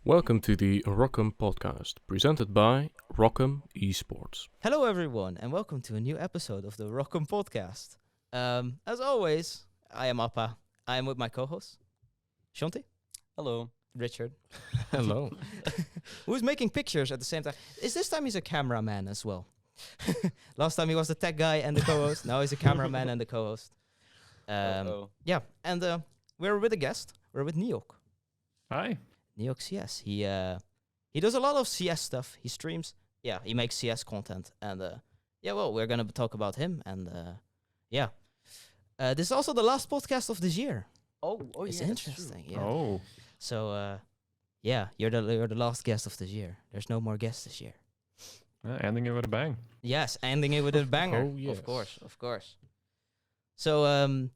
Welcome to the ROCM podcast, presented by ROCM Esports. Hello, everyone, and welcome to a new episode of the ROCM podcast. As always, I am Appa. I am with my co-host, Shanti. Hello. Richard. Hello. Who's making pictures at the same time. This time he's a cameraman as well. Last time he was the tech guy and the co-host. Now he's a cameraman and the co-host. Yeah, and we're with a guest. We're with Neok. Hi. Neokcs, yes. He does a lot of CS stuff. He streams. Yeah, he makes CS content. And we're going to talk about him. And this is also the last podcast of this year. It's interesting. Yeah. Oh. So, you're the last guest of this year. There's no more guests this year. Ending it with a bang. Yes, ending it with a banger. Oh, yes. Of course. So,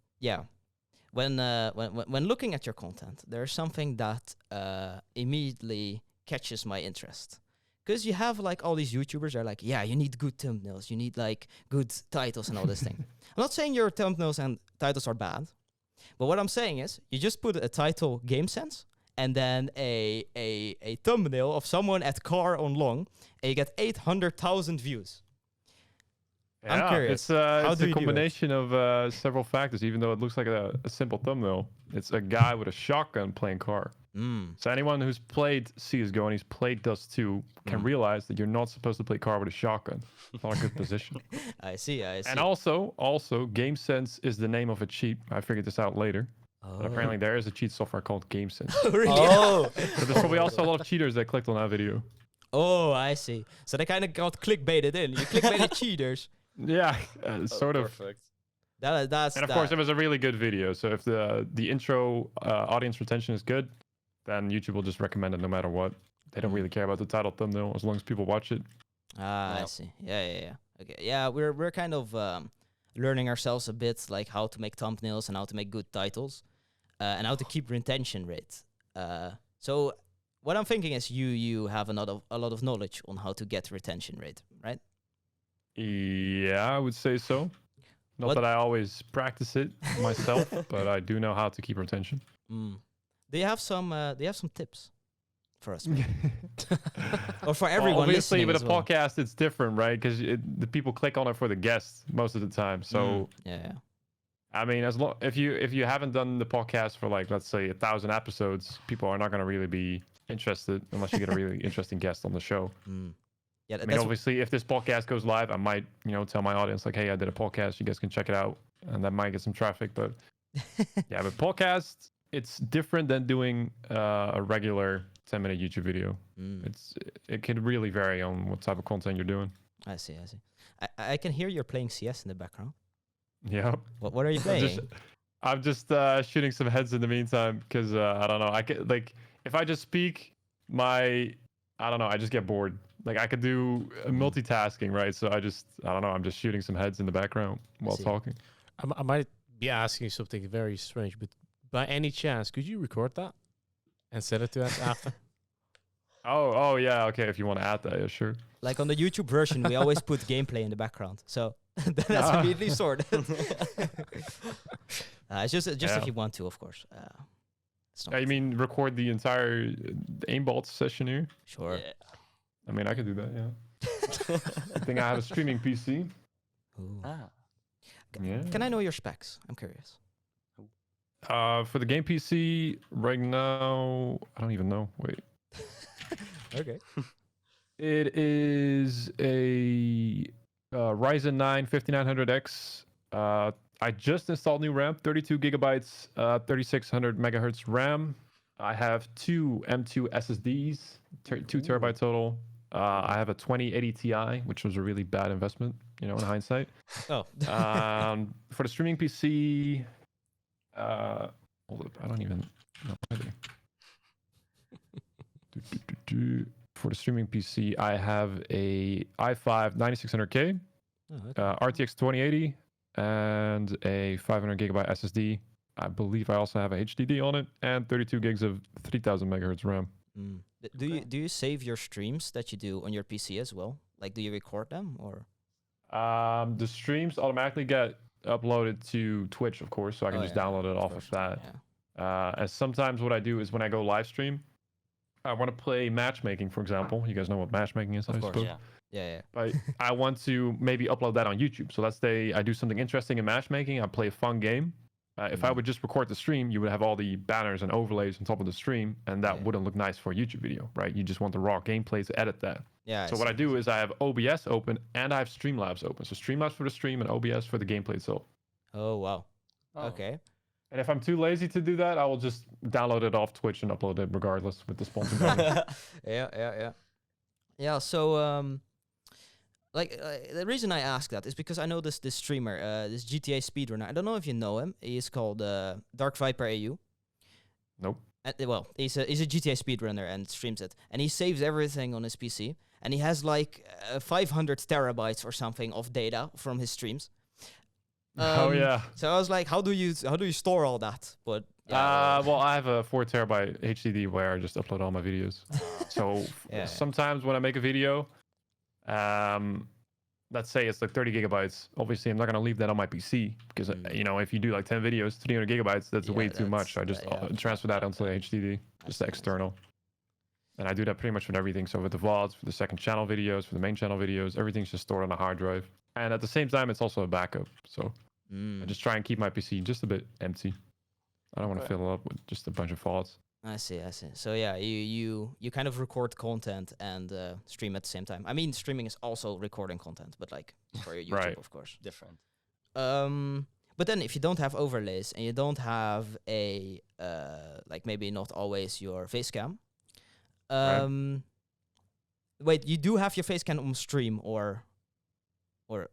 when looking at your content, there's something that immediately catches my interest. Because you have like all these YouTubers are like, yeah, you need good thumbnails, you need like good titles and all this thing. I'm not saying your thumbnails and titles are bad, but what I'm saying is you just put a title Game Sense and then a thumbnail of someone at car on long and you get 800,000 views. Yeah, I'm curious. It's a combination of several factors, even though it looks like a simple thumbnail. It's a guy with a shotgun playing car. So anyone who's played CSGO and he's played Dust 2 can realize that you're not supposed to play car with a shotgun. It's not a good position. I see. And also, Game Sense is the name of a cheat. I figured this out later. But apparently there is a cheat software called Game Sense. Really? Oh. So there's probably also a lot of cheaters that clicked on that video. Oh, I see. So they kind of got clickbaited in. You clickbaited cheaters. Yeah, sort of. Perfect. That's And of course, it was a really good video. So if the intro audience retention is good, then YouTube will just recommend it no matter what. They don't really care about the title thumbnail as long as people watch it. I see. Yeah. Okay. Yeah, we're kind of learning ourselves a bit, like how to make thumbnails and how to make good titles, and how to keep retention rate. So what I'm thinking is you have a lot of knowledge on how to get retention rate, right? Yeah, I would say so. Not that I always practice it myself, but I do know how to keep retention. Do you have some tips for us? Or for everyone Well, obviously, listening with as a well? podcast, it's different, right? Because the people click on it for the guests most of the time. So, Yeah. I mean, if you haven't done the podcast for like, let's say 1,000 episodes, people are not going to really be interested unless you get a really interesting guest on the show. Yeah, I mean, obviously, if this podcast goes live, I might, tell my audience like, hey, I did a podcast. You guys can check it out, and that might get some traffic. But yeah, but podcasts, it's different than doing a regular 10-minute YouTube video. It can really vary on what type of content you're doing. I see. I can hear you're playing CS in the background. Yeah. What are you playing? I'm just shooting some heads in the meantime because I don't know. I can like if I just speak, I don't know. I just get bored. Like I could do multitasking, right? So I don't know. I'm just shooting some heads in the background while talking. I might be asking you something very strange, but by any chance, could you record that and send it to us after? Oh yeah. Okay, if you want to add that, yeah, sure. Like on the YouTube version, we always put gameplay in the background, so that's immediately sorted. It's just if you want to, of course. You mean record the entire aimbot session here? Sure. Yeah. I mean, I could do that. Yeah. I think I have a streaming PC. Ooh. Yeah. Can I know your specs? I'm curious. For the game PC right now, I don't even know. Wait. Okay. It is a Ryzen 9 5900X. I just installed new RAM, 32 gigabytes, 3600 megahertz RAM. I have two M2 SSDs, 2 terabyte total. I have a 2080 Ti, which was a really bad investment, in hindsight. Oh. For the streaming PC, hold up, I don't even know. For the streaming PC, I have a i5 9600K, RTX 2080, and a 500 gigabyte SSD. I believe I also have a HDD on it, and 32 gigs of 3000 megahertz RAM. Do you save your streams that you do on your PC as well? Like, do you record them or? The streams automatically get uploaded to Twitch, of course, so I can just download it off of that. Yeah. And sometimes what I do is when I go live stream, I want to play matchmaking, for example. You guys know what matchmaking is, I Of course. suppose. Yeah. Yeah. But I want to maybe upload that on YouTube. So let's say I do something interesting in matchmaking. I play a fun game. If I would just record the stream, you would have all the banners and overlays on top of the stream, and that Yeah. wouldn't look nice for a YouTube video, right? You just want the raw gameplay to edit that. Yeah. So what I do is I have OBS open and I have Streamlabs open. So Streamlabs for the stream and OBS for the gameplay itself. Oh wow. Oh. Okay. And if I'm too lazy to do that, I will just download it off Twitch and upload it regardless with the sponsor button. Yeah. So the reason I ask that is because I know this streamer, this GTA speedrunner. I don't know if you know him. He's called Dark Viper AU. Nope. Well, he's a GTA speedrunner and streams it, and he saves everything on his PC, and he has like 500 terabytes or something of data from his streams. Oh yeah. So I was like, how do you store all that? But Well, I have a 4 terabyte HDD where I just upload all my videos. So Yeah. sometimes when I make a video, let's say it's like 30 gigabytes. Obviously, I'm not gonna leave that on my PC because you know, if you do like 10 videos, 300 gigabytes, that's Yeah, way too much. So I that's- just yeah. transfer that onto the HDD, just the external. And I do that pretty much with everything. So with the VODs, for the second channel videos, for the main channel videos, everything's just stored on a hard drive. And at the same time, it's also a backup. So I just try and keep my PC just a bit empty. I don't want to Okay. fill it up with just a bunch of VODs. I see. So yeah, you kind of record content and stream at the same time. I mean, streaming is also recording content, but like for your YouTube, Right. of course. Different. But then if you don't have overlays and you don't have a like maybe not always your face cam. Wait, you do have your face cam on stream or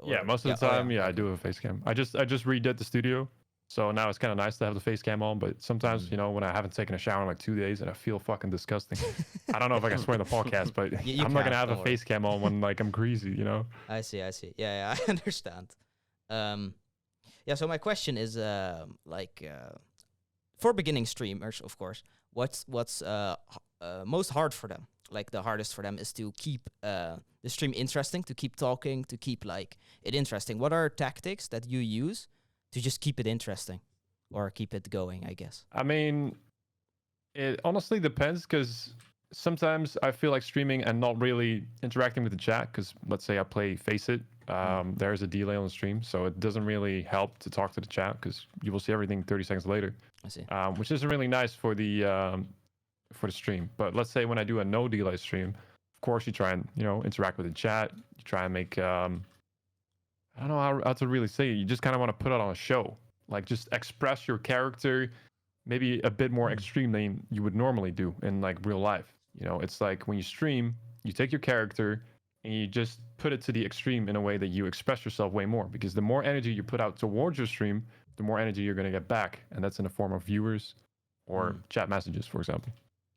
Yeah, most of the oh, time, I do have a face cam. I just redid the studio, so now it's kind of nice to have the face cam on. But sometimes, you know, when I haven't taken a shower in like 2 days and I feel fucking disgusting, I don't know if I can swear in the podcast, but You I'm not can, gonna have a don't worry. face cam on when like I'm greasy, you know. I see. Yeah, I understand. Yeah. So my question is, for beginning streamers, of course, what's most hard for them? Like the hardest for them is to keep the stream interesting, to keep talking, to keep like it interesting. What are tactics that you use to just keep it interesting or keep it going? I guess. I mean, it honestly depends because sometimes I feel like streaming and not really interacting with the chat because let's say I play Face It, there's a delay on the stream, so it doesn't really help to talk to the chat because you will see everything 30 seconds later, I see. which isn't really nice for the stream. But let's say when I do a no delay stream, of course you try and, you know, interact with the chat. You try and make I don't know how to really say it. You just kind of want to put it on a show, like just express your character maybe a bit more extreme than you would normally do in like real life. You know, it's like when you stream, you take your character and you just put it to the extreme in a way that you express yourself way more, because the more energy you put out towards your stream, the more energy you're going to get back, and that's in the form of viewers or chat messages, for example.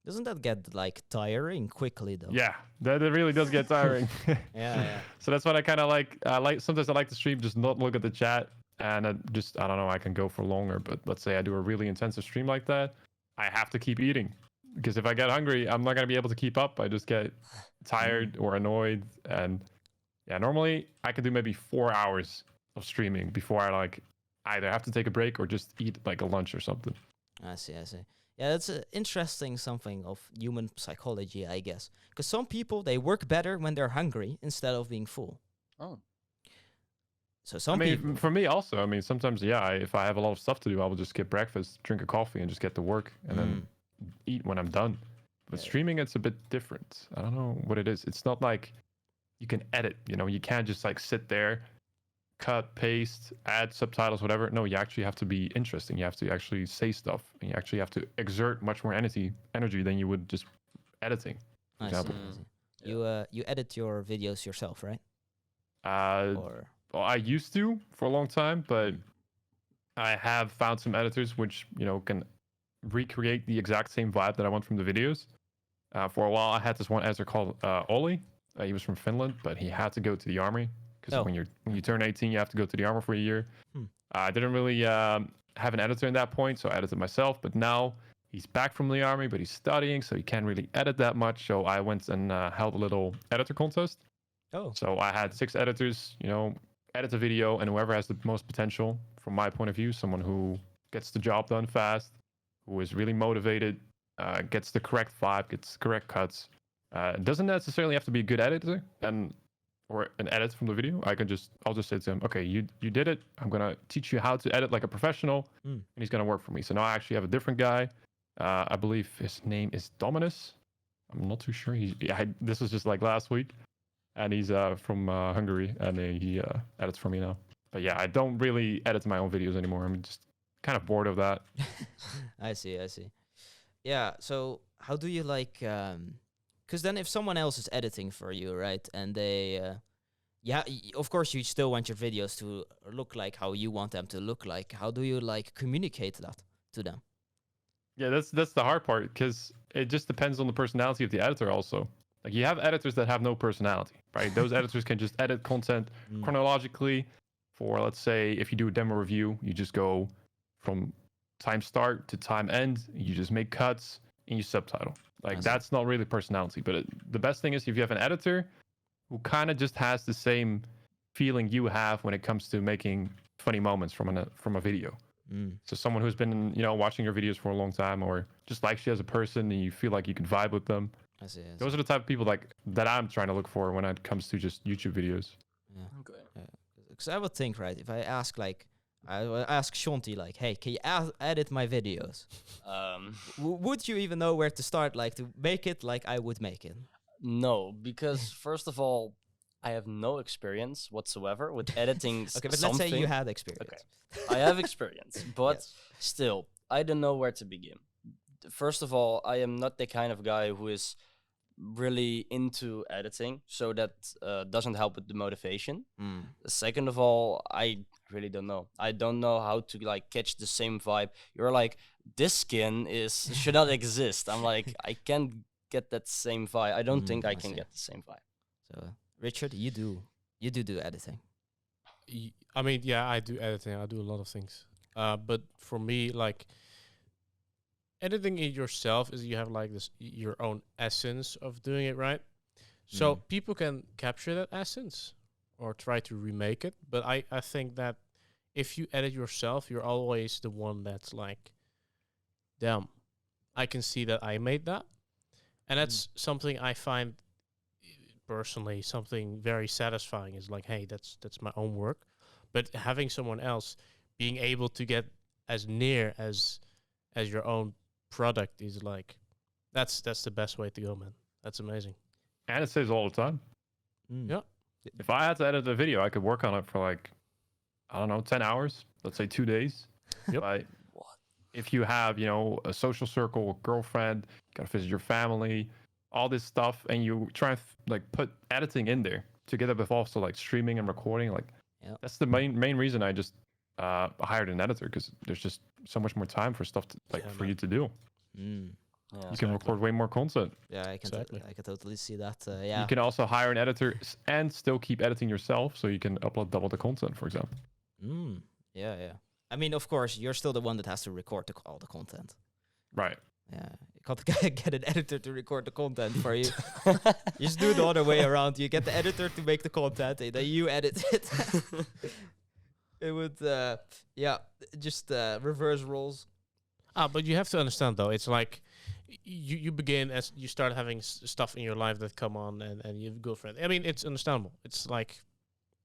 Doesn't that get like tiring quickly though? Yeah, that really does get tiring. Yeah. So that's what I kind of like. Sometimes I like to stream, just not look at the chat, and I don't know, I can go for longer. But let's say I do a really intensive stream like that, I have to keep eating, because if I get hungry, I'm not gonna be able to keep up. I just get tired or annoyed, and yeah, normally I can do maybe 4 hours of streaming before I like either have to take a break or just eat like a lunch or something. I see. Yeah, that's interesting something of human psychology, I guess. Because some people, they work better when they're hungry instead of being full. Oh. So some I mean, people... for me also, I mean, sometimes, if I have a lot of stuff to do, I will just skip breakfast, drink a coffee, and just get to work, and then eat when I'm done. But streaming, it's a bit different. I don't know what it is. It's not like you can edit, you know, you can't just like sit there, cut, paste, add subtitles, whatever. No, you actually have to be interesting. You have to actually say stuff, and you actually have to exert much more energy than you would just editing, for I see, example. I see. You edit your videos yourself, right? Or... Well, I used to for a long time, but I have found some editors which, you know, can recreate the exact same vibe that I want from the videos. For a while, I had this one editor called Ollie. He was from Finland, but he had to go to the army, because when you turn 18, you have to go to the army for a year. I didn't really have an editor in that point, so I edited myself. But now he's back from the army, but he's studying, so he can't really edit that much. So I went and held a little editor contest. Oh. So I had 6 editors, you know, edit a video, and whoever has the most potential, from my point of view, someone who gets the job done fast, who is really motivated, gets the correct vibe, gets the correct cuts. It doesn't necessarily have to be a good editor or an edit from the video. I'll just say to him, okay, you did it. I'm gonna teach you how to edit like a professional, and he's gonna work for me. So now I actually have a different guy. I believe his name is Dominus. I'm not too sure. This was just like last week, and he's from Hungary, and he edits for me now. But yeah, I don't really edit my own videos anymore. I'm just kind of bored of that. I see. Yeah. So how do you like? Because then if someone else is editing for you, right, and they, of course you still want your videos to look like how you want them to look like. How do you like communicate that to them? Yeah, that's the hard part, because it just depends on the personality of the editor also. Like, you have editors that have no personality, right? Those editors can just edit content chronologically. For, let's say, if you do a demo review, you just go from time start to time end, you just make cuts and you subtitle. Like, that's not really personality. But the best thing is if you have an editor who kind of just has the same feeling you have when it comes to making funny moments from a video. So someone who's been, watching your videos for a long time, or just likes you as a person and you feel like you can vibe with them. I see. Those are the type of people that I'm trying to look for when it comes to just YouTube videos. Yeah. Okay. Because I would think, right, if I ask I will ask Shanti, like, hey, can you edit my videos? Would you even know where to start, like, to make it like I would make it? No, because first of all, I have no experience whatsoever with editing. Okay, but let's say you had experience. Okay. I have experience, but still, I don't know where to begin. First of all, I am not the kind of guy who is really into editing, so that doesn't help with the motivation. Second of all, I really don't know. I don't know how to like catch the same vibe. You're like, this skin should not exist. I'm like, I can't get that same vibe. I don't think I can get the same vibe. So, Richard, you do editing. I mean, yeah, I do editing. I do a lot of things. But for me, like, editing it yourself is you have like your own essence of doing it, right? So people can capture that essence or try to remake it. But I think that if you edit yourself, you're always the one that's like, damn, I can see that I made that. And that's something I find personally something very satisfying, is like, hey, that's my own work. But having someone else being able to get as near as your own product is like, that's the best way to go, man. That's amazing. And it saves all the time. Yeah. If I had to edit a video, I could work on it for like, I don't know, 10 hours, let's say 2 days. Yep. If you have, a social circle, a girlfriend, you gotta visit your family, all this stuff, and you try and like put editing in there together with also like streaming and recording, like that's the main reason I just hired an editor, because there's just so much more time for stuff for you to do. You can record way more content. Yeah, I can totally see that. Yeah. You can also hire an editor and still keep editing yourself, so you can upload double the content, for example. Yeah. I mean, of course, you're still the one that has to record all the content. Right. Yeah. You can't get an editor to record the content for you. You just do it the other way around. You get the editor to make the content, and then you edit it. It would, just reverse roles. But you have to understand, though, it's like you begin as you start having stuff in your life that come on, and you go for it. I mean, it's understandable. It's like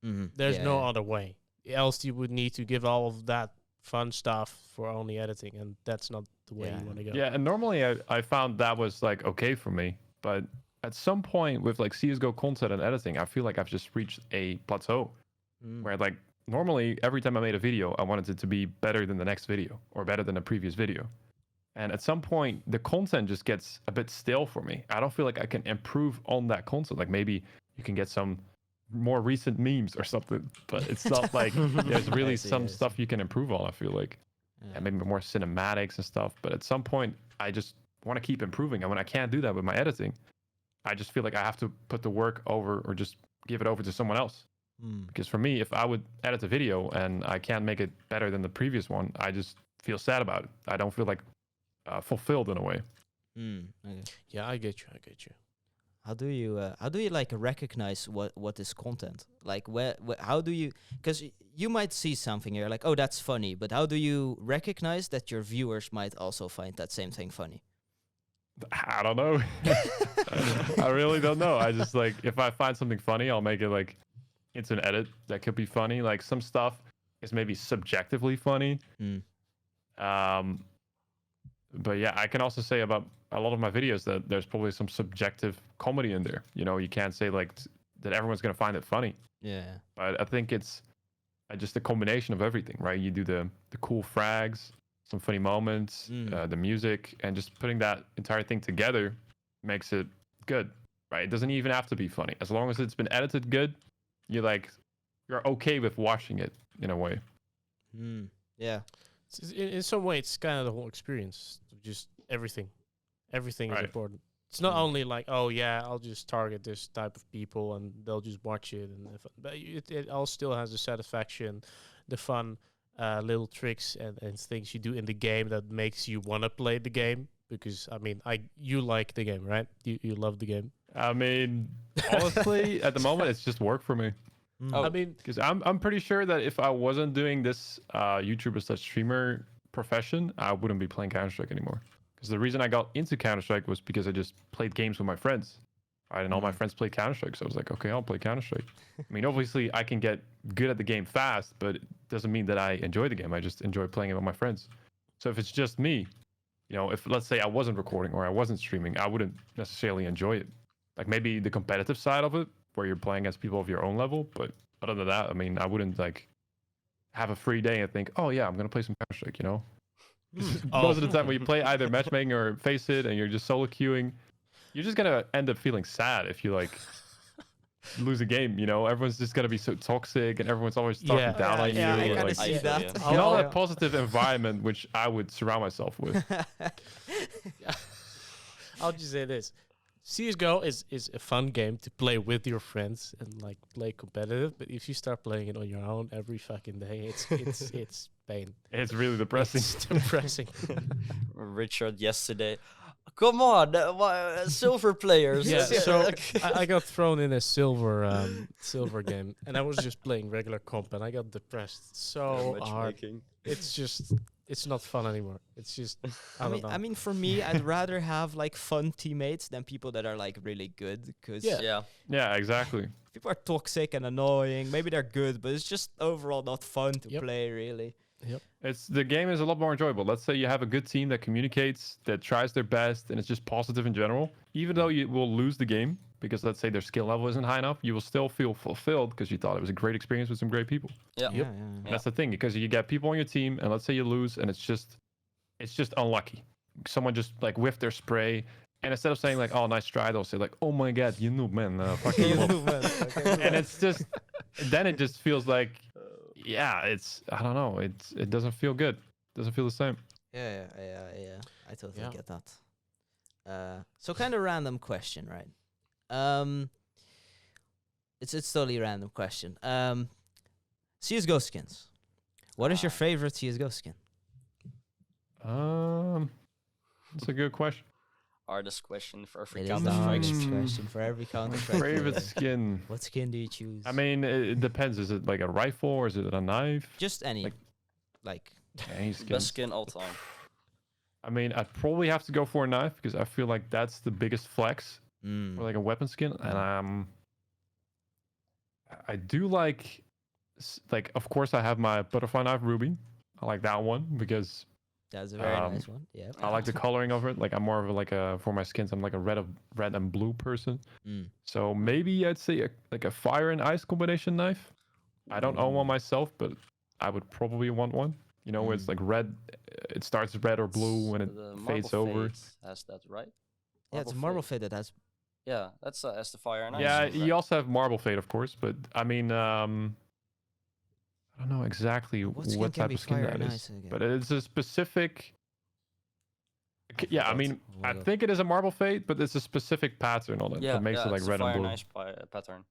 there's no other way. Else you would need to give all of that fun stuff for only editing, and that's not the way you want to go. Yeah, and normally I found that was like okay for me, but at some point with like CSGO content and editing, I feel like I've just reached a plateau where like normally every time I made a video, I wanted it to be better than the next video or better than the previous video. And at some point, the content just gets a bit stale for me. I don't feel like I can improve on that content. Like maybe you can get some more recent memes or something, but it's not like there's really some stuff you can improve on, I feel like. Yeah, maybe more cinematics and stuff. But at some point, I just want to keep improving. And when I can't do that with my editing, I just feel like I have to put the work over or just give it over to someone else. Because for me, if I would edit a video and I can't make it better than the previous one, I just feel sad about it. I don't feel like fulfilled in a way. Okay. Yeah, I get you. How do you like recognize what is content? Like how do you, because you might see something, you're like, oh, that's funny, but how do you recognize that your viewers might also find that same thing funny? I don't know. I really don't know. I just like if I find something funny, I'll make it like into an edit that could be funny. Like some stuff is maybe subjectively funny. But yeah, I can also say about a lot of my videos that there's probably some subjective comedy in there. You know, you can't say like that everyone's gonna find it funny. Yeah. But I think it's just a combination of everything, right? You do the cool frags, some funny moments, the music, and just putting that entire thing together makes it good, right? It doesn't even have to be funny. As long as it's been edited good, you're okay with watching it in a way. Yeah. In some way, it's kind of the whole experience. Just everything. Everything is Right. important. It's not only like, oh yeah, I'll just target this type of people and they'll just watch it, but it all still has the satisfaction, the fun, little tricks and things you do in the game that makes you want to play the game. Because I mean, you like the game, right? You love the game. I mean, honestly, at the moment, it's just work for me. I mean, Because I'm pretty sure that if I wasn't doing this YouTuber/streamer profession, I wouldn't be playing Counter-Strike anymore. Because the reason I got into Counter-Strike was because I just played games with my friends. Right? And all my friends played Counter-Strike, so I was like, okay, I'll play Counter-Strike. I mean, obviously, I can get good at the game fast, but it doesn't mean that I enjoy the game. I just enjoy playing it with my friends. So if it's just me, you know, if let's say I wasn't recording or I wasn't streaming, I wouldn't necessarily enjoy it. Like maybe the competitive side of it, where you're playing against people of your own level, but other than that, I mean, I wouldn't like have a free day and think, oh yeah, I'm gonna play some Counter-Strike, you know? Most of the time when you play either matchmaking or face it and you're just solo queuing, you're just gonna end up feeling sad if you like lose a game, you know? Everyone's just gonna be so toxic and everyone's always talking down on you. I and, kind of like, see that. not a positive environment which I would surround myself with. I'll just say this. CSGO is a fun game to play with your friends and like play competitive, but if you start playing it on your own every fucking day, it's pain. It's really depressing. It's depressing. Richard yesterday. Come on, silver players. Yeah, so I got thrown in a silver game, and I was just playing regular comp, and I got depressed so hard. It's not fun anymore. It's just I don't know. I mean, for me, I'd rather have like fun teammates than people that are like really good. Because Yeah, exactly. people are toxic and annoying. Maybe they're good, but it's just overall not fun to play, really. The game is a lot more enjoyable. Let's say you have a good team that communicates, that tries their best, and it's just positive in general. Even though you will lose the game because let's say their skill level isn't high enough, you will still feel fulfilled because you thought it was a great experience with some great people. Yeah. That's the thing, because you get people on your team, and let's say you lose, and it's just unlucky. Someone just like whiffed their spray, and instead of saying like, "Oh, nice try," they'll say like, "Oh my god, you noob, man, fuck you." And it's just then it just feels like, I don't know, it doesn't feel good. It doesn't feel the same. Yeah. I totally get that. So kind of random question, right? It's totally random question. CSGO skins. What is your favorite CSGO skin? That's a good question. Hardest question for every It is the Counter-Strike hardest streamer. question for every Counter-Strike Favorite player. skin. What skin do you choose? I mean, it depends. Is it like a rifle or is it a knife? just any. like- Like Any skins. Best skin all time. I mean, I'd probably have to go for a knife because I feel like that's the biggest flex for like a weapon skin. And I do like of course I have my butterfly knife ruby. I like that one because that's a very nice one. Yeah. I like the coloring of it. Like I'm more of a for my skins, I'm like a red and blue person. So maybe I'd say a fire and ice combination knife. I don't own one myself, but I would probably want one. You know, where it's like red. It starts red or blue when it The fades Marble over. Fate has that, right? Yeah, it's a marble fade that has. Yeah, that's the fire and ice. Yeah, right? you also have marble fade, of course, but I mean, I don't know exactly What skin what can type be of skin fire that and is, ice again? but it's a specific. Yeah, I forgot. mean, I Forgot. think it is a marble fade, but it's a specific pattern on it Yeah, that makes it like it's red a fire and blue. ice pattern.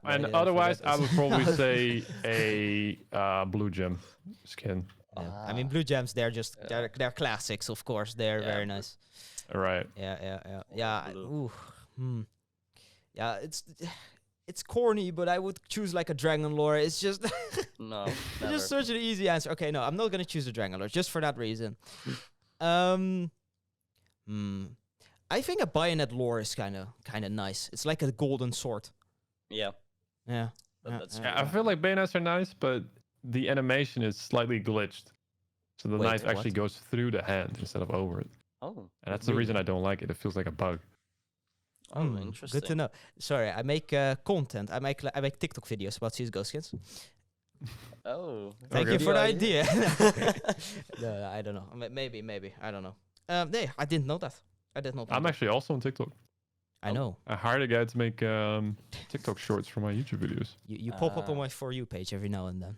And otherwise, I would probably say a blue gem skin. Yeah. I mean, blue gems. They're just they're classics, of course. They're Yeah, very but- nice. Right. Yeah. Blue. Yeah, it's corny, but I would choose like a dragon lore. It's just No, it's never. just such an easy answer. Okay, no, I'm not gonna choose a dragon lore just for that reason. I think a bayonet lore is kind of nice. It's like a golden sword. Yeah. Yeah. That's Yeah, I feel like bayonets are nice, but the animation is slightly glitched. So the Wait, knife actually what? goes through the hand instead of over it. Oh. And that's the reason I don't like it. It feels like a bug. Oh, interesting. Good to know. Sorry, I make content. I make TikTok videos about CSGO skins. Oh. Thank Okay. you for the Good idea. No, I don't know. Maybe. I don't know. Nee, I didn't know that. I did not know I'm that. actually also on TikTok. I know. I hired a guy to make TikTok shorts for my YouTube videos. You pop up on my For You page every now and then.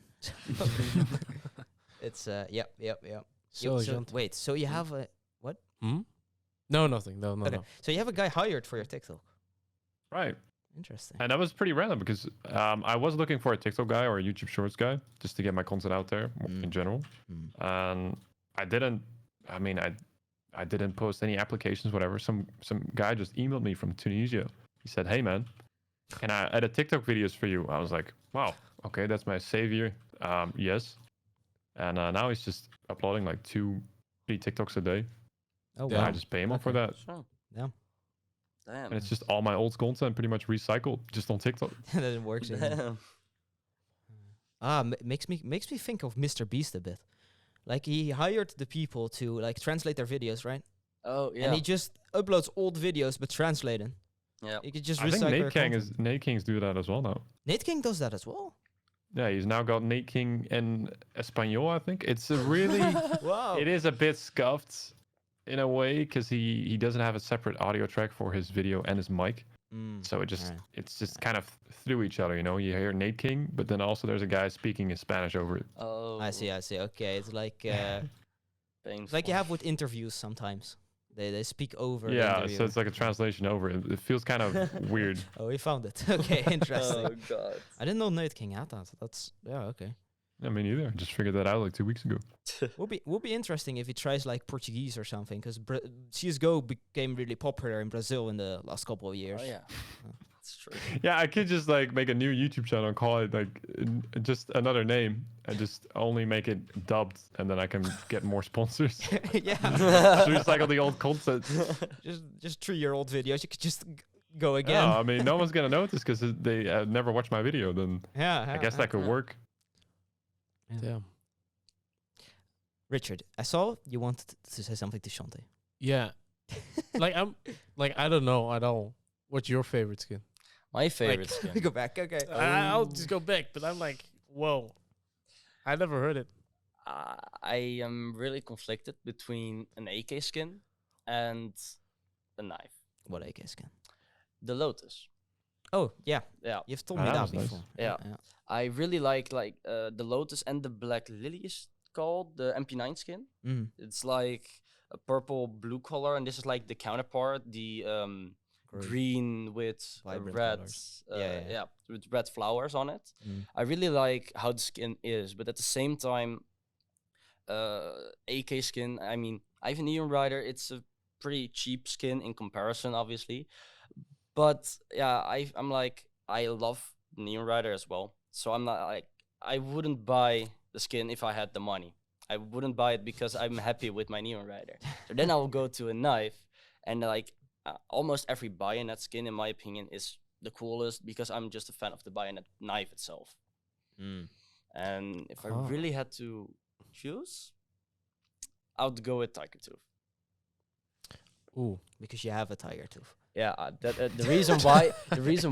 It's, yep. So, Wait, so you have a... No, nothing. No. So you have a guy hired for your TikTok. Right. Interesting. And that was pretty random because I was looking for a TikTok guy or a YouTube Shorts guy just to get my content out there in general. And I didn't post any applications, whatever. Some guy just emailed me from Tunisia. He said, "Hey man, can I edit TikTok videos for you?" I was like, "Wow, okay, that's my savior." Yes. And now he's just uploading like 2-3 TikToks a day. Oh, And wow. I just pay him up for that. Sure. Yeah. Damn. And it's just all my old content pretty much recycled just on TikTok. That it works. Damn. Makes me think of Mr. Beast a bit. Like he hired the people to like translate their videos, right? Oh, yeah. And he just uploads old videos but translated. Yeah. You could just I think recycle your Nate Kings do that as well now. Nate King does that as well. Yeah, he's now got Nate King in Espanol, I think. It's a really, Wow. it is a bit scuffed in a way because he doesn't have a separate audio track for his video and his mic. So it's just kind of through each other, you know. You hear Nate King, but then also there's a guy speaking in Spanish over it. Oh. I see. Okay, it's like Painful. like you have with interviews sometimes. They speak over. the Yeah, interviewer. so it's like a translation over it. It feels kind of weird. Oh, we found it. Okay, interesting. Oh, God. I didn't know Nate King had that. That's okay. I mean, either. I just figured that out like 2 weeks ago. Would be interesting if he tries like Portuguese or something, because CS:GO became really popular in Brazil in the last couple of years. Oh, yeah. That's true. Yeah, I could just like make a new YouTube channel and call it like just another name and just only make it dubbed, and then I can get more sponsors. Yeah. Just recycle the old content. just 3-year-old videos. You could just go again. Yeah, I mean, no one's gonna notice because they never watched my video. Then Yeah. I guess that could work. Yeah. Richard, I saw you wanted to say something to Shante. Yeah. I don't know at all. What's your favorite skin? My favorite skin. Go back. Okay. I'll just go back, but I'm like, whoa. I never heard it. I am really conflicted between an AK skin and a knife. What AK skin? The Lotus. Oh, yeah. Yeah. You've told Ah, me that that was nice. before. Yeah. I really like the Lotus and the Black Lily is called the MP9 skin. Mm. It's like a purple blue color, and this is like the counterpart, the green with Vibrant red, colours. with red flowers on it. Mm. I really like how the skin is, but at the same time, AK skin. I mean, I have a Neon Rider. It's a pretty cheap skin in comparison, obviously. But yeah, I'm like, I love Neon Rider as well. So I'm not like, I wouldn't buy the skin if I had the money. I wouldn't buy it because I'm happy with my Neon Rider. So then I'll go to a knife, and like almost every bayonet skin, in my opinion, is the coolest because I'm just a fan of the bayonet knife itself. Mm. And if I really had to choose, I would go with Tiger Tooth. Ooh, because you have a tiger tooth. Yeah, the reason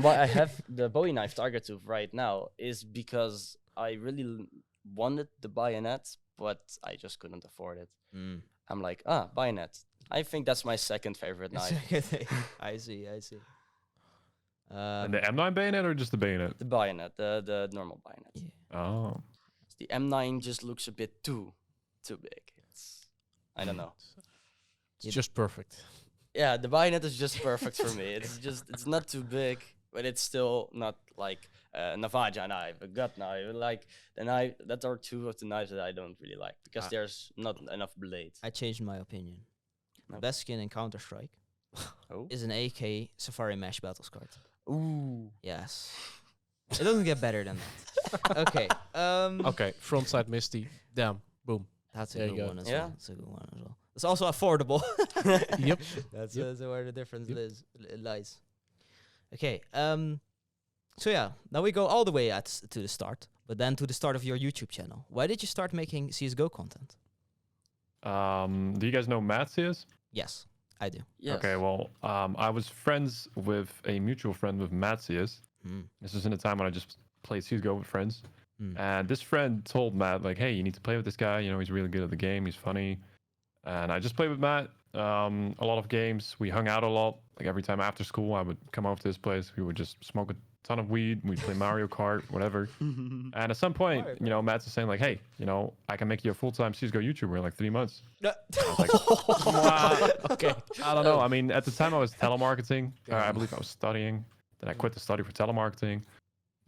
why I have the Bowie knife Tiger Tooth right now is because I really wanted the bayonet, but I just couldn't afford it. Mm. I'm like, bayonet. I think that's my second favorite knife. I see. And the M9 bayonet or just the bayonet? The bayonet, the normal bayonet. Yeah. Oh. The M9 just looks a bit too big. I don't know. It's just perfect. Yeah, the bayonet is just perfect for me. It's not too big, but it's still not like a Navaja knife, a gut knife. Like the knife, that are two of the knives that I don't really like because there's not enough blade. I changed my opinion. The best skin in Counter-Strike Oh. is an AK Safari Mesh Battles card. Ooh. Yes. It doesn't get better than that. Okay. Okay, frontside Misty. Damn. Boom. That's a There you good go. one as Yeah. well. That's a good one as well. It's also affordable. Yep. That's Yep. where the difference Yep. lies. Okay. So yeah, now we go all the way to the start, but then to the start of your YouTube channel. Why did you start making CSGO content? Do you guys know Mattcs? Yes, I do. Yes. Okay, well, I was friends with a mutual friend with Mattcs. Mm. This was in a time when I just played CSGO with friends. Mm. And this friend told Matt, like, hey, you need to play with this guy. You know, he's really good at the game. He's funny. And I just played with Matt a lot of games. We hung out a lot. Like every time after school, I would come over to this place. We would just smoke a ton of weed. We'd play Mario Kart, whatever. And at some point, Mario you know, Matt's saying like, hey, you know, I can make you a full-time CSGO YouTuber in like 3 months. I was like, wow. Okay. I don't know. I mean, at the time I was telemarketing. I believe I was studying. Then I quit to study for telemarketing.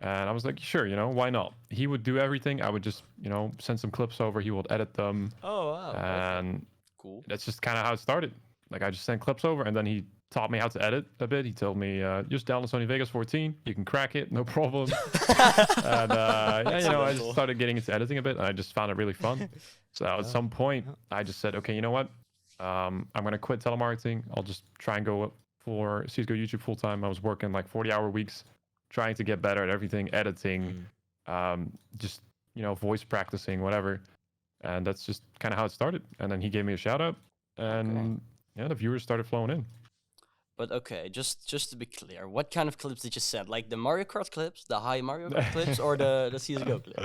And I was like, sure, you know, why not? He would do everything. I would just, you know, send some clips over. He would edit them. Oh wow. And Cool. that's just kind of how it started. Like I just sent clips over, and then he taught me how to edit a bit. He told me, just download Sony Vegas 14. You can crack it, no problem. And yeah, you know, I just started getting into editing a bit, and I just found it really fun. So at some point, I just said, okay, you know what? I'm gonna quit telemarketing. I'll just try and go for CSGO YouTube full time. I was working like 40-hour weeks, trying to get better at everything, editing, just, you know, voice practicing, whatever. And that's just kind of how it started. And then he gave me a shout out, and yeah, the viewers started flowing in. But okay, just to be clear, what kind of clips did you send? Like the Mario Kart clips, the high Mario Kart clips, or the CSGO clips?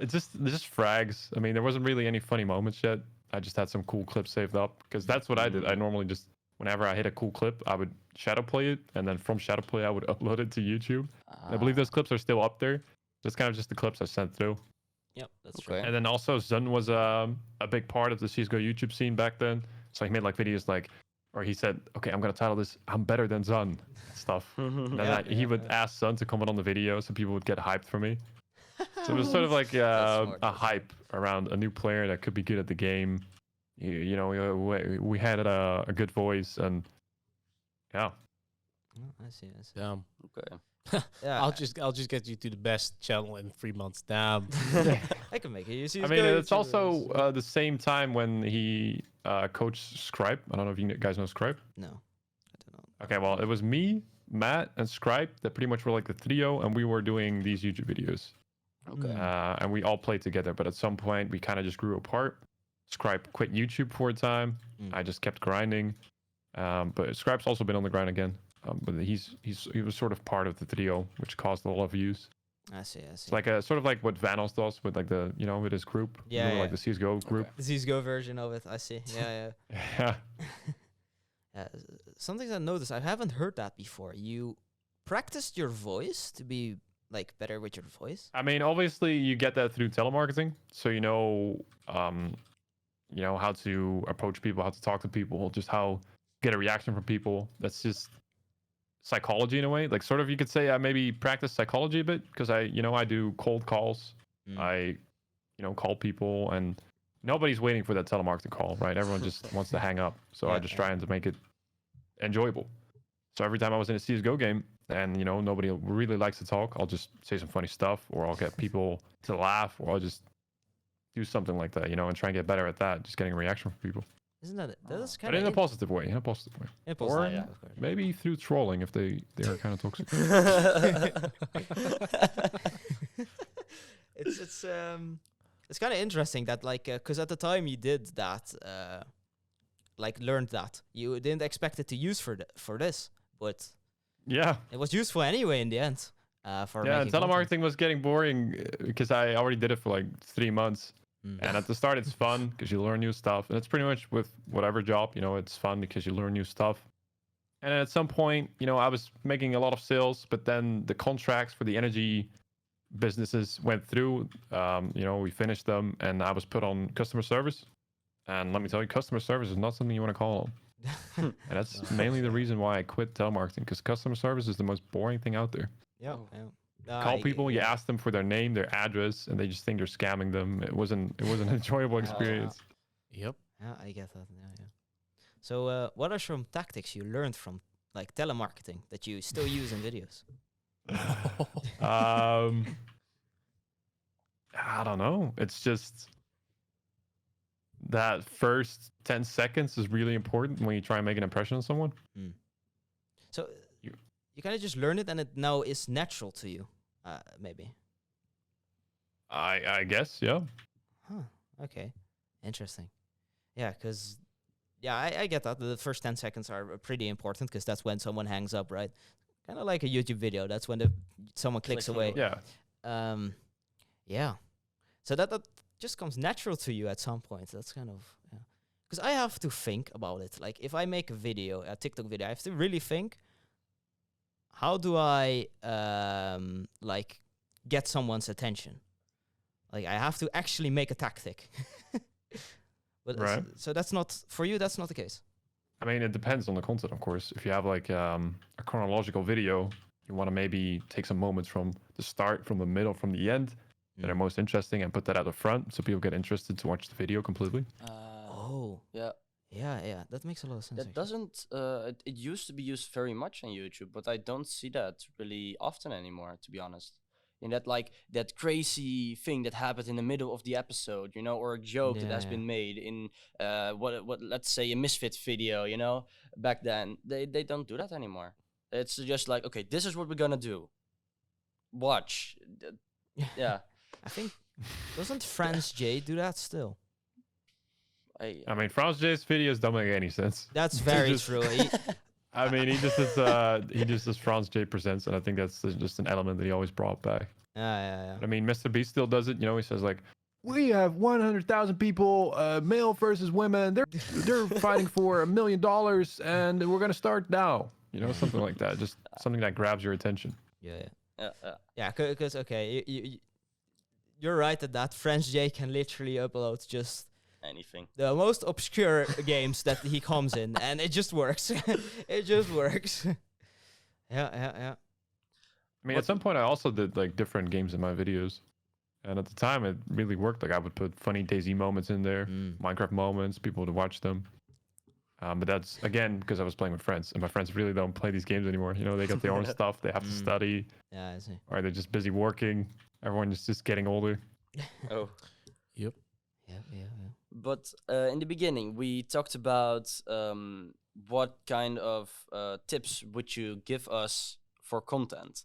It's just frags. I mean, there wasn't really any funny moments yet. I just had some cool clips saved up because that's what I did. I normally just, whenever I hit a cool clip, I would shadow play it, and then from shadow play, I would upload it to YouTube. I believe those clips are still up there. That's kind of just the clips I sent through. Yep, that's Okay. true. And then also Zun was a big part of the CSGO YouTube scene back then. So he made like videos like, or he said, okay, I'm gonna title this "I'm better than Zun" stuff. And then he would ask Zun to comment on the video, so people would get hyped for me. So it was sort of like smart, a hype around a new player that could be good at the game. You know, we had a good voice, and yeah. Oh, I see. Damn. Okay. Yeah, I'll just get you to the best channel in 3 months. Damn. I can make it. You see, I mean, it's also the same time when he coached Scribe. I don't know if you guys know Scribe. no, I don't know. Okay, well, it was me, Matt, and Scribe that pretty much were like the trio, and we were doing these YouTube videos. Okay. And we all played together, but at some point we kind of just grew apart. Scribe quit YouTube for a time. I just kept grinding. But Scribe's also been on the grind again. But he was sort of part of the trio, which caused a lot of views. I see. It's like a sort of like what Vanos does with like the, you know, with his group. Yeah, yeah. Like the CSGO group. The CSGO version of it. I see. Yeah, Yeah. yeah. Something I noticed. I haven't heard that before. You practiced your voice to be like better with your voice. I mean, obviously you get that through telemarketing, so you know how to approach people, how to talk to people, just how get a reaction from people. That's just psychology in a way. Like sort of you could say I maybe practice psychology a bit because I do cold calls. I call people and nobody's waiting for that telemarketing call, right? Everyone just wants to hang up. So I just trying to make it enjoyable. So every time I was in a CSGO game and nobody really likes to talk, I'll just say some funny stuff, or I'll get people to laugh, or I'll just do something like that, and try and get better at that, just getting a reaction from people. Isn't that that's kind But of in a positive way, Or of course. maybe through trolling if they are kind of toxic. It's kind of interesting that because at the time you did that, learned that you didn't expect it to use for this, but Yeah. it was useful anyway in the end. For making telemarketing content. was getting boring because I already did it for like 3 months. And at the start, it's fun because you learn new stuff. And it's pretty much with whatever job, it's fun because you learn new stuff. And at some point, I was making a lot of sales, but then the contracts for the energy businesses went through. We finished them, and I was put on customer service. And let me tell you, customer service is not something you want to call on. And that's mainly the reason why I quit telemarketing, because customer service is the most boring thing out there. Yeah. Call people, you ask them for their name, their address, and they just think you're scamming them. It wasn't an enjoyable experience. Yep. Yeah, I get that. Yeah. So, what are some tactics you learned from telemarketing that you still use in videos? I don't know. It's just that first 10 seconds is really important when you try and make an impression on someone. So You- you kind of just learn it, and it now is natural to you, maybe. I guess, yeah. Huh. Okay. Interesting. Yeah, because I get that. The first 10 seconds are pretty important because that's when someone hangs up, right? Kind of like a YouTube video. That's when someone clicks Clicks away. away. Yeah. Yeah. So that just comes natural to you at some point. That's kind of because I have to think about it. Like if I make a video, a TikTok video, I have to really think. How do I like get someone's attention? Like I have to actually make a tactic. But Right. so that's not for you. That's not the case. I mean, it depends on the content, of course. If you have like a chronological video, you want to maybe take some moments from the start, from the middle, from the end that are most interesting and put that at the front so people get interested to watch the video completely. Oh. Yeah. Yeah. That makes a lot of sense. That actually. doesn't. It used to be used very much on YouTube, but I don't see that really often anymore, to be honest. In that like that crazy thing that happened in the middle of the episode, or a joke that has Yeah. been made in what let's say a Misfit video, back then they don't do that anymore. It's just like, okay, this is what we're gonna do. Watch. Yeah. I think doesn't Franz J do that still? I mean, Franz J's videos don't make any sense. That's very just- true. I mean, he just does Franz J presents, and I think that's just an element that he always brought back. Yeah. I mean, Mr. Beast still does it. He says like, "We have 100,000 people, male versus women. They're fighting for $1 million, and we're gonna start now." Something like that. Just something that grabs your attention. Yeah. Because okay, you're right at that. Franz J can literally upload just Anything. the most obscure games that he comes in, and it just works. It just works. Yeah. I mean, at some point, I also did like different games in my videos, and at the time, it really worked. Like I would put funny DayZ moments in there, Minecraft moments, people would watch them. But that's again because I was playing with friends, and my friends really don't play these games anymore. They got their own stuff. They have to study, Yeah, I see. or they're just busy working. Everyone is just getting older. Oh. Yeah. But in the beginning, we talked about what kind of tips would you give us for content.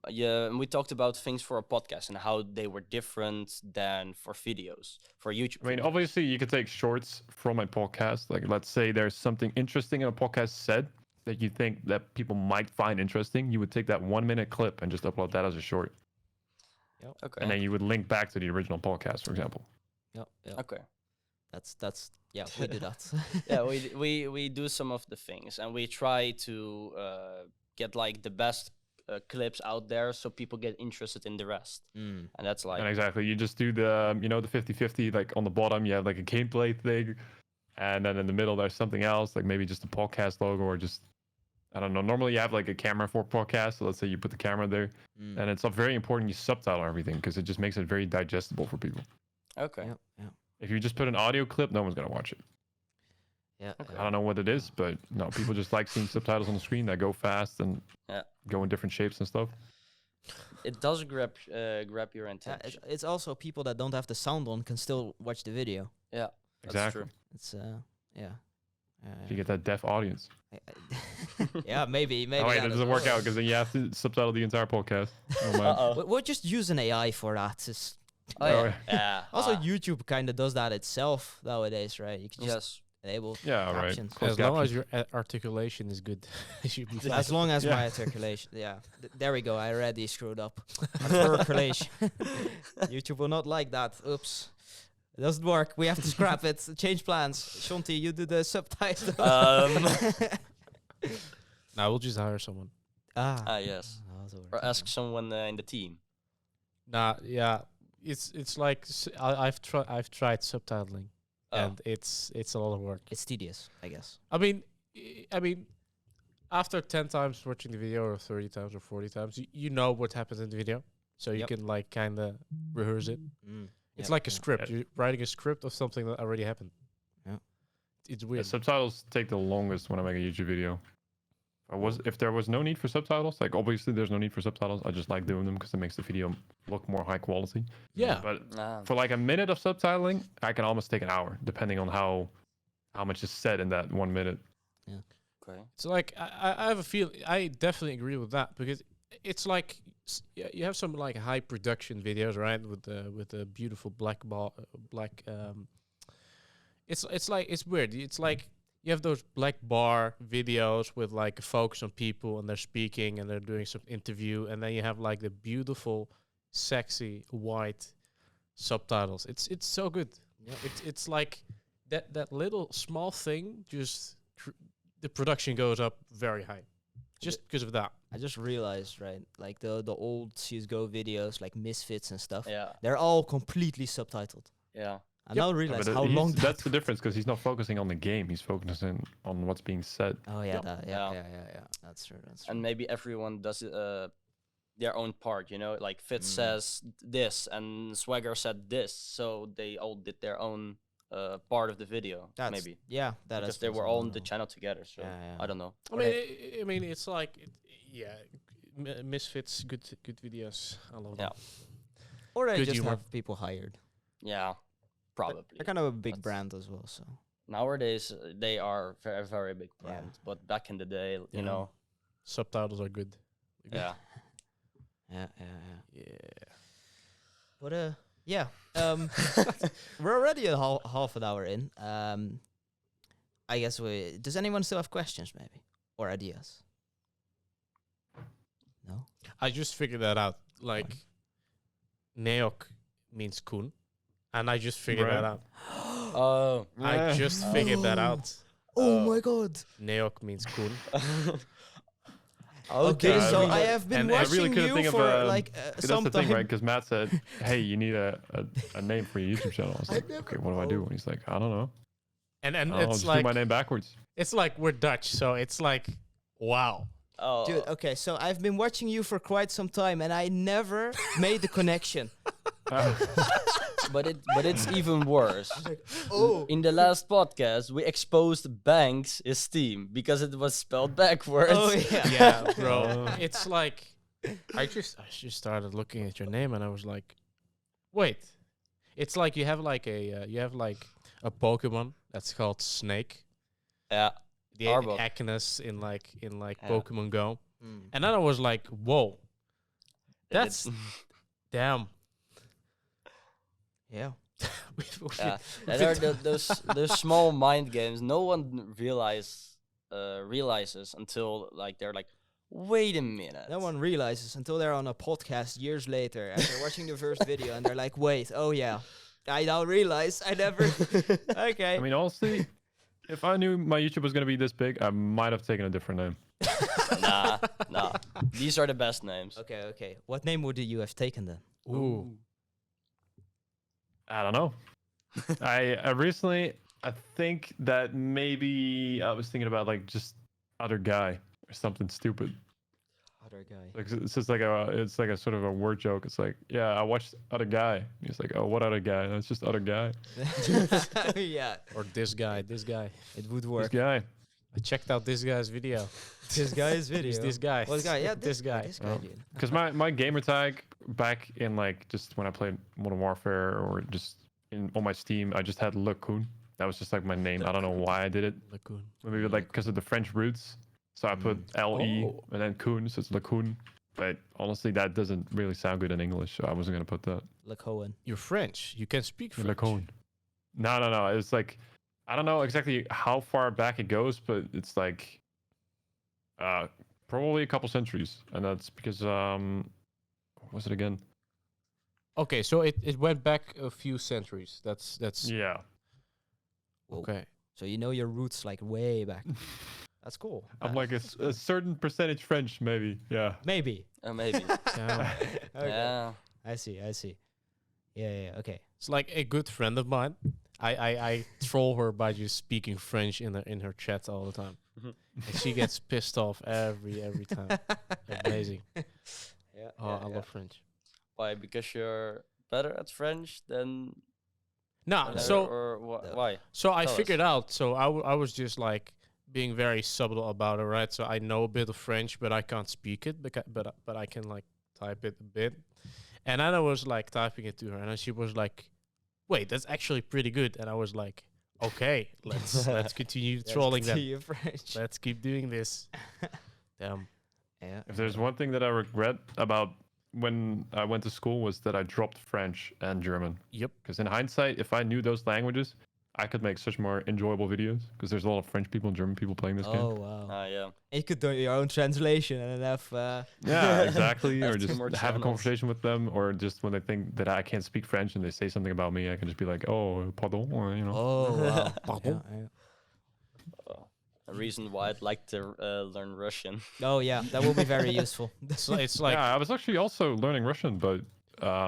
Yeah, and we talked about things for a podcast and how they were different than for videos, for YouTube. I mean, videos. obviously, you could take shorts from my podcast. Like, let's say there's something interesting in a podcast said that you think that people might find interesting. You would take that 1-minute clip and just upload that as a short, Okay. and then you would link back to the original podcast, for example. Yeah. Okay. That's yeah. We do that. Yeah, we do some of the things, and we try to get like the best clips out there so people get interested in the rest. And that's like And exactly, you just do the the 50-50. Like on the bottom, you have like a gameplay thing, and then in the middle there's something else, like maybe just a podcast logo or just I don't know. Normally you have like a camera for podcast, so let's say you put the camera there, and it's very important you subtitle everything because it just makes it very digestible for people. okay. Yeah. If you just put an audio clip, no one's gonna watch it. Yeah. Okay. I don't know what it is, but no, people just like seeing subtitles on the screen that go fast and go in different shapes and stuff. It does grab your Yeah, attention. it's also people that don't have the sound on can still watch the video. Yeah, that's Exactly. true. It's yeah. If you get that deaf audience. Yeah, maybe. Oh wait, that that as doesn't work well. out because then you have to subtitle the entire podcast. Oh, man. Uh-oh. We'll just use an AI for that. Oh, Oh, yeah. Yeah. Also, YouTube kind of does that itself nowadays, right? You can just Yes. enable Yeah, all right. captions. Closed As long as captions. your articulation is good, you should be fine. As long as Yeah. my articulation, yeah. There we go. I already screwed up. Articulation. YouTube will not like that. Oops. It doesn't work. We have to scrap it. Change plans. Shanti, you do the subtitle. Now we'll just hire someone. Yes. Also Or works. ask someone in the team. Nah, yeah, it's like I've tried subtitling, Oh. and it's a lot of work. It's tedious, I guess. I mean, after 10 times watching the video, or 30 times, or 40 times, you know what happens in the video, so you Yep. can like kind of rehearse it. It's like a script. You're writing a script of something that already happened. Yeah. It's Yeah, weird. subtitles take the longest when I make a YouTube video. If there was no need for subtitles, like obviously there's no need for subtitles. I just like doing them because it makes the video look more high quality. Yeah. But Ah, for like a minute of subtitling, I can almost take an hour, depending on how much is said in that 1 minute. okay. So like I have a feel I definitely agree with that because it's like you have some like high production videos, right, with the beautiful black it's like it's weird. It's like you have those black bar videos with like a focus on people and they're speaking and they're doing some interview, and then you have like the beautiful sexy white subtitles. It's so good. Yep. It's like that little small thing just the production goes up very high just because of that. I just realized, right, like the old CSGO videos, like Misfits and stuff, Yeah. they're all completely subtitled. Yeah. I Yep. now Yeah, realize but how long that's the difference because he's not focusing on the game. He's focusing on what's being said. Oh yeah, Yep. yeah. Yeah. That's true. That's true. And maybe everyone does their own part, you know, like Fitz says this and Swagger said this, so they all did their own part of the video, maybe Yeah, that because is they were all on possible. the channel together. So Yeah. I don't know. I mean, it's like Misfits, good videos. I love them. Or they Good just humor. have people hired. Yeah, probably. They're kind of a big That's- brand as well, so. Nowadays they are very very big Yeah. brand, but back in the day, you Yeah. know, Subtitles are good. yeah. Yeah. Yeah. But yeah. We're already a half an hour in. I guess does anyone still have questions maybe? Or ideas? No? I just figured that out. Like, Neok means Koen. And I just figured that Right. out. Oh, I just figured that out. Oh my god. Neok means Koen. Okay, Yeah, so I I really- have been and I watching really couldn't you think of for like That's some the thing, time. right? Because Matt said, "Hey, you need a name for your YouTube channel." I was like, "Okay, what do I do?" And he's like, "I don't know. And I don't know, it's just like do my name backwards." it's like we're Dutch, so it's like wow. oh, Dude, okay, so I've been watching you for quite some time and I never made the connection. but it's even worse. Oh. In the last podcast, we exposed Banks' Steam because it was spelled backwards. Oh yeah. Yeah, bro. Oh. It's like I just started looking at your name and I was like, wait. It's like you have like a Pokemon that's called Snake. Yeah. The Arbok. Ackness in like Yeah. Pokemon Go. Mm. And then I was like, whoa. That's damn. Yeah. yeah. And there are those small mind games no one realizes until like they're like, wait a minute. No one realizes until they're on a podcast years later after watching the first video and they're like, wait, oh yeah. I now realize I never Okay. I mean, honestly, if I knew my YouTube was gonna be this big, I might have taken a different name. Nah. These are the best names. Okay. What name would you have taken then? Ooh. I don't know. I recently, I think that maybe I was thinking about like just other guy or something stupid. Other guy. Like it's just like a sort of a word joke. It's like, yeah, I watched other guy. He's like, oh, what other guy? And it's just other guy. Yeah, Or this guy. it would This work. guy. I checked out this guy's video. This guy's video. Who's this guy? What guy? Yeah, this guy. This guy, Oh. dude. Because my gamer tag back in like just when I played Modern Warfare or just on my Steam, I just had lekoen. That was just like my name. I don't know why I did it. Lekoen. Maybe like because of the French roots. So I put LE Oh. and then Koen, so it's lekoen. But honestly, that doesn't really sound good in English, so I wasn't gonna put that. Lekoen. You're French. You can speak French. Lekoen. No. It's like I don't know exactly how far back it goes, but it's like probably a couple centuries, and that's because what was it again? Okay, so it went back a few centuries. That's Yeah. Whoa. okay. So you know your roots like way back. That's cool. I'm like a certain percentage French, maybe. Yeah. Maybe. Maybe. Damn. Okay. Yeah. I see. Yeah, okay. It's like a good friend of mine. I troll her by just speaking French in her chat all the time, and she gets pissed off every time. Amazing. Yeah. Oh, I love French. Why? Because you're better at French than Nah, her, so or why? so I tell us. figured out. So I was just like being very subtle about it, right? So I know a bit of French, but I can't speak it, but I can like type it a bit. And then I was like typing it to her, and then she was like, "Wait, that's actually pretty good." And I was like, "Okay, let's continue trolling them. Continue French. Let's keep doing this." Damn. Yeah. If there's one thing that I regret about when I went to school was that I dropped French and German. Yep. Because in hindsight, if I knew those languages, I could make such more enjoyable videos. Because there's a lot of French people and German people playing this game. Oh wow. Yeah. And you could do your own translation and have. Yeah, exactly. Or Have two just more have a channels. conversation with them, or just when they think that I can't speak French and they say something about me, I can just be like, "Oh, pardon," or you know. Oh wow. Pardon? Yeah. A reason why I'd like to learn Russian. Oh yeah, that will be very useful. It's like Yeah, I was actually also learning Russian, but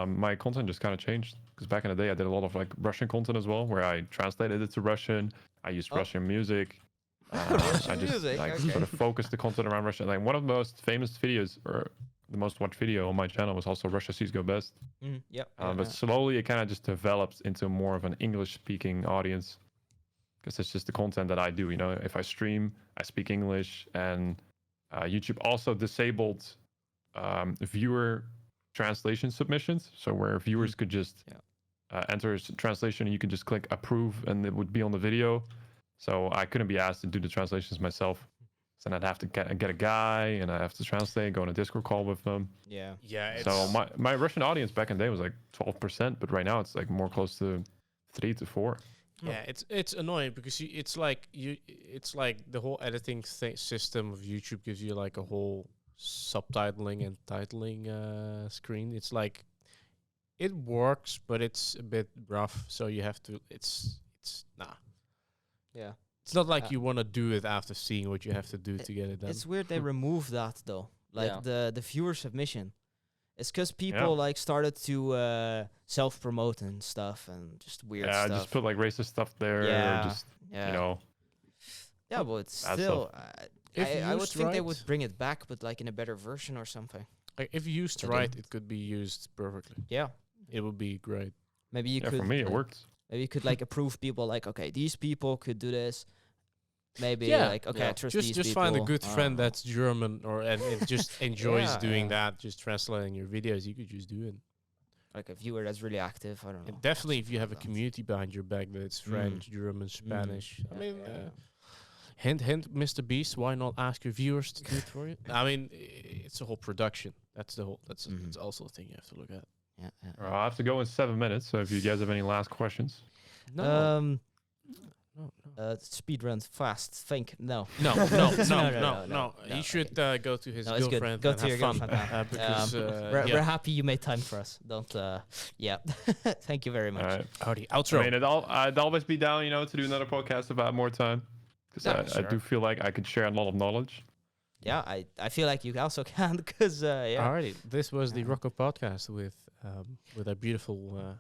my content just kind of changed. Because back in the day, I did a lot of like Russian content as well, where I translated it to Russian. I used Oh. Russian music. Russian I just music, like okay. sort of focused the content around Russian. Like one of the most famous videos, or the most watched video on my channel, was also Russia CSGO Best. Yep. But slowly, it kind of just developed into more of an English-speaking audience. Because it's just the content that I do. You know, if I stream, I speak English, and YouTube also disabled viewer translation submissions. So where viewers could just enter translation, and you could just click approve, and it would be on the video. So I couldn't be asked to do the translations myself. So then I'd have to get a guy, and I have to translate, go on a Discord call with them. Yeah. yeah. It's, So my Russian audience back in the day was like 12%, but right now it's like more close to 3 to 4. yeah, it's annoying because it's like the whole editing system of YouTube gives you like a whole subtitling and titling screen. It's like it works, but it's a bit rough. So you have to. It's nah. Yeah. It's not like Uh, you want to do it after seeing what you have to do to get it done. It's weird they removed that though. Like Yeah. the viewer submission. It's because people like started to self promote and stuff and just weird Yeah, stuff. just put like racist stuff there, Yeah. or just yeah. you know. Yeah, but it's bad still. If I would used think they right- would bring it back, but like in a better version or something. Like, if used They right, didn't. it could be used perfectly. Yeah. It would be great. Maybe you Yeah, could. for me it worked. Maybe you could like approve people like, okay, these people could do this. Maybe Yeah. like, okay, Yeah. I trust Just these just people. find a good I don't friend know. that's German and just enjoys Yeah, doing yeah. that, just translating your videos. You could just do it. like a viewer that's really active. I don't know. And definitely, if you have a that. community behind your back that it's French, German, Spanish. I mean, hint, Mr. Beast. Why not ask your viewers to do it for you? I mean, it's a whole production. That's the whole. That's also a thing you have to look at. Yeah. I have to go in 7 minutes, so if you guys have any last questions. No, Speed run fast. Think no. no. No, He no, should go to his No, it's good. girlfriend Go and to have your fun. girlfriend now. Because We're happy you made time for us. Don't. Yeah. Thank you very much. All right. Howdy, outro. I mean, I'd always be down, you know, to do another podcast if I had more time. Because Yeah, I do feel like I could share a lot of knowledge. Yeah, I feel like you also can because yeah. Alrighty, this was the Rocco podcast with a beautiful.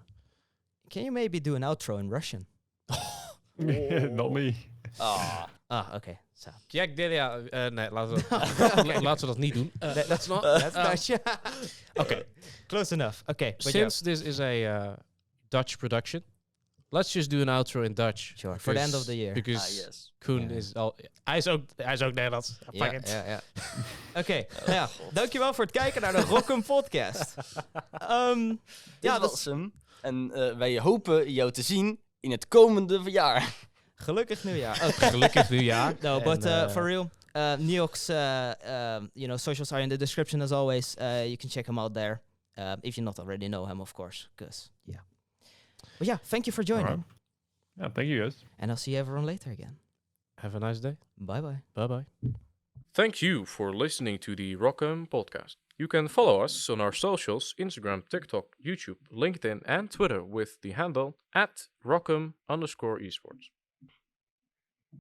Can you maybe do an outro in Russian? Not me. Ah, Ah, okay. So Kijk, ja, nee, laten we dat niet doen. that's not that's not Okay, close enough. Okay, but since this is a Dutch production, let's just do an outro in Dutch. Sure, for the end of the year. Because yes. Koen Yeah. is al. Hij is ook Nederlands. Fuck it. ja. Oké, nou ja, dankjewel voor het kijken naar de ROCM podcast. Ja, Ja, dat dat is hem. En wij hopen jou te zien in het komende jaar. gelukkig nieuwjaar. Oh, Gelukkig nieuwjaar. no, but En, for real, Neokcs, socials are in the description as always. You can check him out there if you not already know him, of course. Because yeah, but yeah, thank you for joining, Alright. Yeah, thank you guys. and I'll see everyone later again. Have a nice day. Bye bye. Bye bye. Thank you for listening to the ROCM podcast. You can follow us on our socials, Instagram, TikTok, YouTube, LinkedIn, and Twitter with the handle @ROCM_esports.